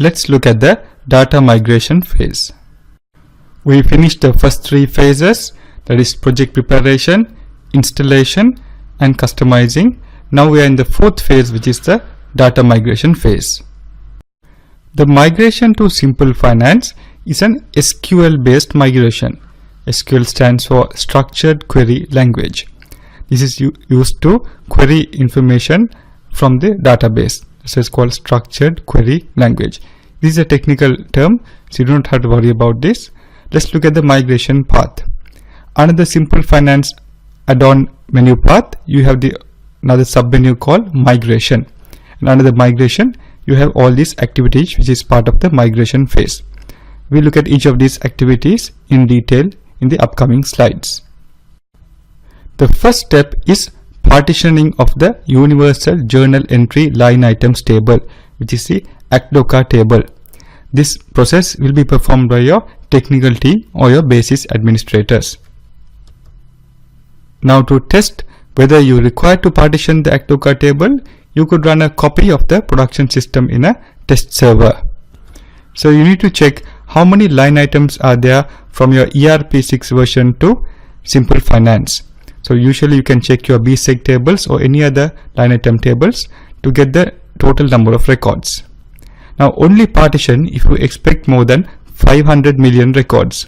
let's look at the data migration phase. We finished the first three phases, that is project preparation, installation and customizing. Now we are in the fourth phase, which is the data migration phase. The migration to Simple Finance is an SQL based migration. SQL stands for Structured Query Language. This is used to query information from the database. This is called Structured Query Language. This is a technical term, so you don't have to worry about this. Let's look at the migration path. Under the Simple Finance add-on menu path, you have another sub-menu called Migration. And under the Migration, you have all these activities which is part of the migration phase. We'll look at each of these activities in detail in the upcoming slides. The first step is partitioning of the Universal Journal Entry Line Items table, which is the ACDOCA table. This process will be performed by your technical team or your basis administrators. Now to test whether you require to partition the ACDOCA table, you could run a copy of the production system in a test server. So you need to check how many line items are there from your ERP6 version to Simple Finance. So usually you can check your BSEG tables or any other line item tables to get the total number of records. Now only partition if you expect more than 500 million records.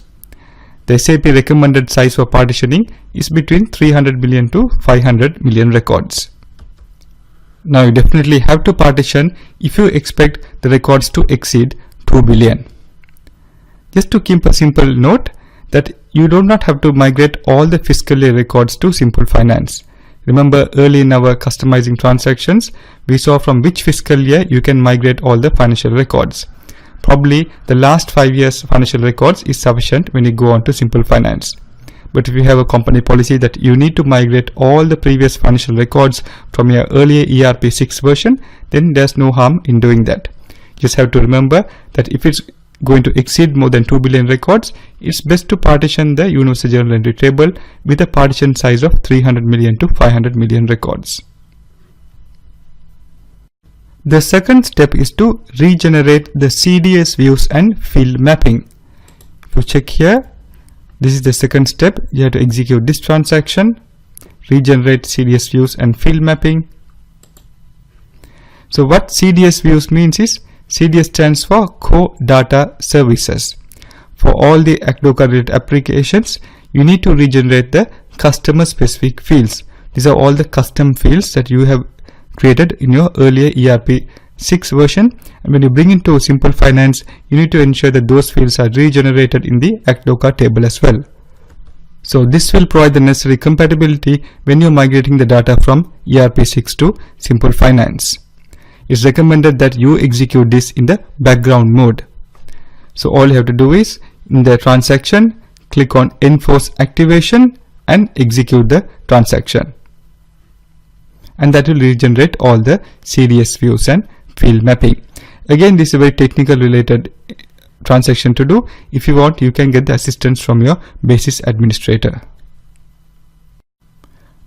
The SAP recommended size for partitioning is between 300 million to 500 million records. Now you definitely have to partition if you expect the records to exceed 2 billion. Just to keep a simple note that you do not have to migrate all the fiscal year records to Simple Finance. Remember early in our customizing transactions, we saw from which fiscal year you can migrate all the financial records. Probably the last 5 years financial records is sufficient when you go on to Simple Finance. But if you have a company policy that you need to migrate all the previous financial records from your earlier ERP6 version, then there's no harm in doing that. You just have to remember that if it's going to exceed more than 2 billion records, it's best to partition the Universal Journal Entry table with a partition size of 300 million to 500 million records. The second step is to regenerate the CDS views and field mapping. If you check here, this is the second step. You have to execute this transaction, regenerate CDS views and field mapping. So what CDS views means is, CDS stands for Core Data Services. For all the ACDOCA related applications, you need to regenerate the customer specific fields. These are all the custom fields that you have created in your earlier ERP6 version, and when you bring into Simple Finance, you need to ensure that those fields are regenerated in the ACDOCA table as well. So this will provide the necessary compatibility when you're migrating the data from ERP6 to Simple Finance. It's recommended that you execute this in the background mode. So all you have to do is, in the transaction, click on Enforce Activation and execute the transaction. And that will regenerate all the CDS views and field mapping. Again, this is a very technical related transaction to do. If you want, you can get the assistance from your basis administrator.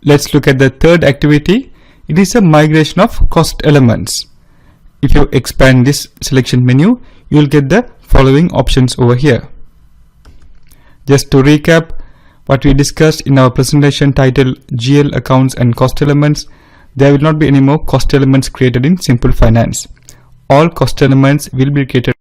Let's look at the third activity. It is a migration of cost elements. If you expand this selection menu, you will get the following options over here. Just to recap what we discussed in our presentation titled GL Accounts and Cost Elements, there will not be any more cost elements created in Simple Finance. All cost elements will be created